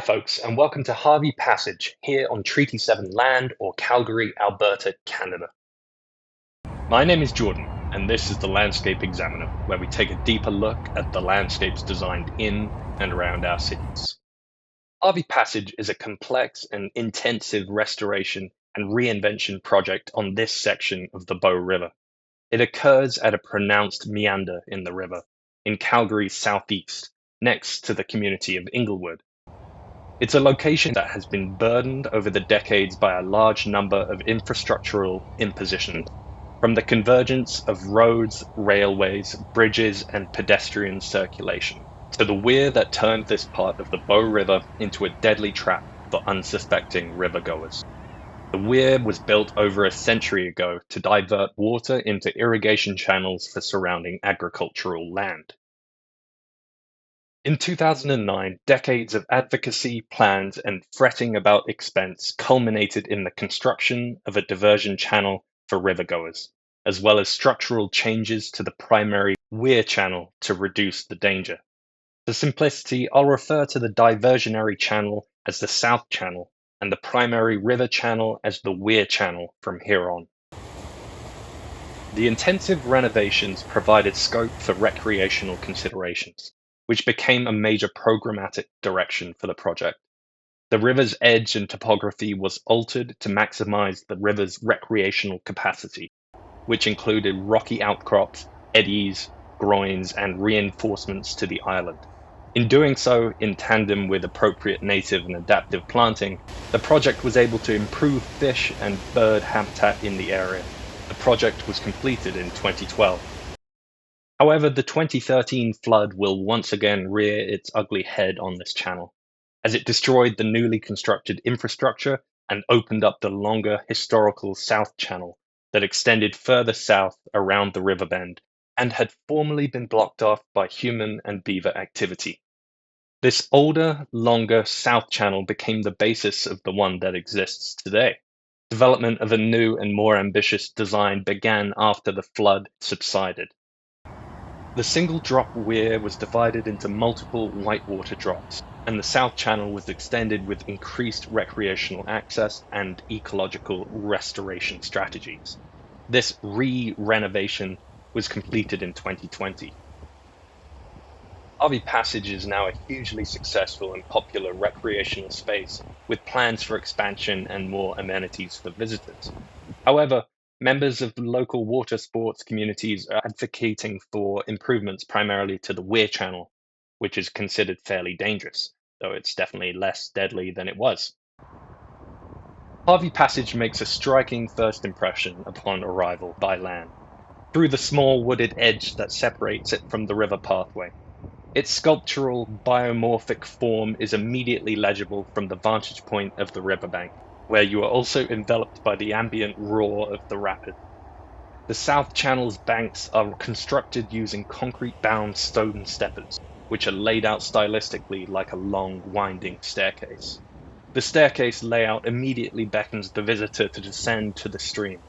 folks, and welcome to Harvie Passage here on Treaty 7 land or Calgary, Alberta, Canada. My name is Jordan, and this is the Landscape Examiner, where we take a deeper look at the landscapes designed in and around our cities. Harvie Passage is a complex and intensive restoration and reinvention project on this section of the Bow River. It occurs at a pronounced meander in the river, in Calgary's southeast, next to the community of Inglewood. It's a location that has been burdened over the decades by a large number of infrastructural impositions, from the convergence of roads, railways, bridges, and pedestrian circulation, to the weir that turned this part of the Bow River into a deadly trap for unsuspecting rivergoers. The weir was built over a century ago to divert water into irrigation channels for surrounding agricultural land. In 2009, decades of advocacy, plans, and fretting about expense culminated in the construction of a diversion channel for rivergoers, as well as structural changes to the primary weir channel to reduce the danger. For simplicity, I'll refer to the diversionary channel as the South Channel and the primary river channel as the weir channel from here on. The intensive renovations provided scope for recreational considerations, which became a major programmatic direction for the project. The river's edge and topography was altered to maximize the river's recreational capacity, which included rocky outcrops, eddies, groins, and reinforcements to the island. In doing so, in tandem with appropriate native and adaptive planting, the project was able to improve fish and bird habitat in the area. The project was completed in 2012. However, the 2013 flood will once again rear its ugly head on this channel, as it destroyed the newly constructed infrastructure and opened up the longer historical South Channel that extended further south around the river bend and had formerly been blocked off by human and beaver activity. This older, longer South Channel became the basis of the one that exists today. Development of a new and more ambitious design began after the flood subsided. The single drop weir was divided into multiple whitewater drops, and the South Channel was extended with increased recreational access and ecological restoration strategies. This re-renovation was completed in 2020. Harvie Passage is now a hugely successful and popular recreational space with plans for expansion and more amenities for visitors. However, members of the local water sports communities are advocating for improvements primarily to the weir channel, which is considered fairly dangerous, though it's definitely less deadly than it was. Harvie Passage makes a striking first impression upon arrival by land, through the small wooded edge that separates it from the river pathway. Its sculptural, biomorphic form is immediately legible from the vantage point of the riverbank, where you are also enveloped by the ambient roar of the rapid. The South Channel's banks are constructed using concrete-bound stone steppers, which are laid out stylistically like a long, winding staircase. The staircase layout immediately beckons the visitor to descend to the stream,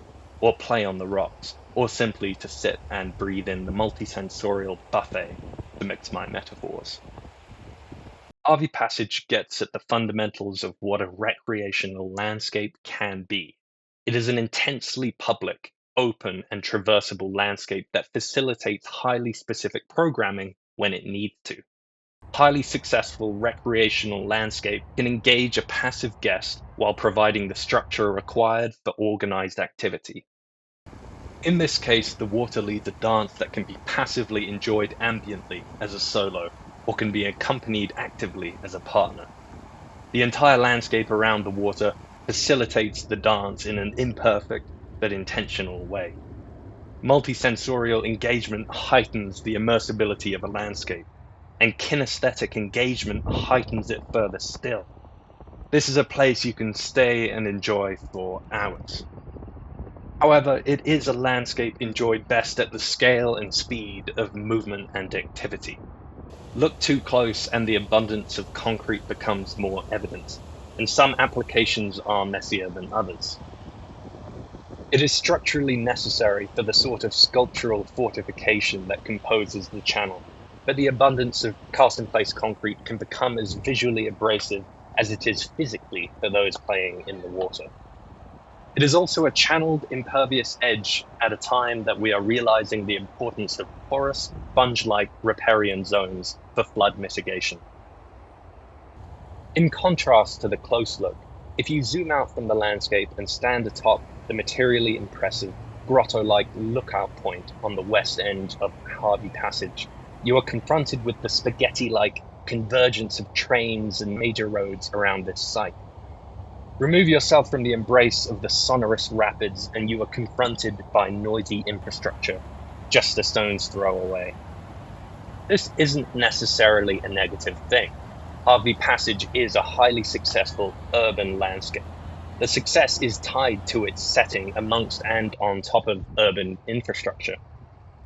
or play on the rocks, or simply to sit and breathe in the multisensorial buffet, to mix my metaphors. Harvie Passage gets at the fundamentals of what a recreational landscape can be. It is an intensely public, open, and traversable landscape that facilitates highly specific programming when it needs to. Highly successful recreational landscape can engage a passive guest while providing the structure required for organized activity. In this case, the water leads a dance that can be passively enjoyed ambiently as a solo, or can be accompanied actively as a partner. The entire landscape around the water facilitates the dance in an imperfect but intentional way. Multisensorial engagement heightens the immersibility of a landscape, and kinesthetic engagement heightens it further still. This is a place you can stay and enjoy for hours. However, it is a landscape enjoyed best at the scale and speed of movement and activity. Look too close and the abundance of concrete becomes more evident, and some applications are messier than others. It is structurally necessary for the sort of sculptural fortification that composes the channel, but the abundance of cast-in-place concrete can become as visually abrasive as it is physically for those playing in the water. It is also a channeled, impervious edge at a time that we are realizing the importance of porous, sponge-like riparian zones for flood mitigation. In contrast to the close look, if you zoom out from the landscape and stand atop the materially impressive, grotto-like lookout point on the west end of Harvie Passage, you are confronted with the spaghetti-like convergence of trains and major roads around this site. Remove yourself from the embrace of the sonorous rapids and you are confronted by noisy infrastructure, just a stone's throw away. This isn't necessarily a negative thing. Harvie Passage is a highly successful urban landscape. The success is tied to its setting amongst and on top of urban infrastructure.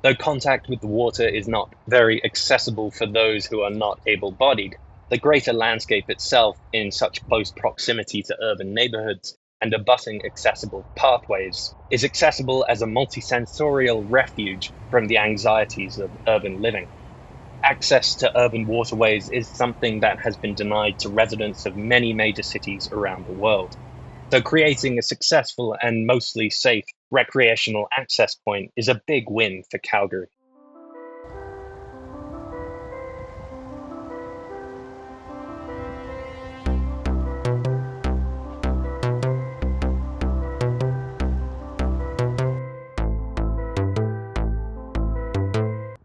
Though contact with the water is not very accessible for those who are not able-bodied, the greater landscape itself, in such close proximity to urban neighborhoods and abutting accessible pathways, is accessible as a multisensorial refuge from the anxieties of urban living. Access to urban waterways is something that has been denied to residents of many major cities around the world. So creating a successful and mostly safe recreational access point is a big win for Calgary.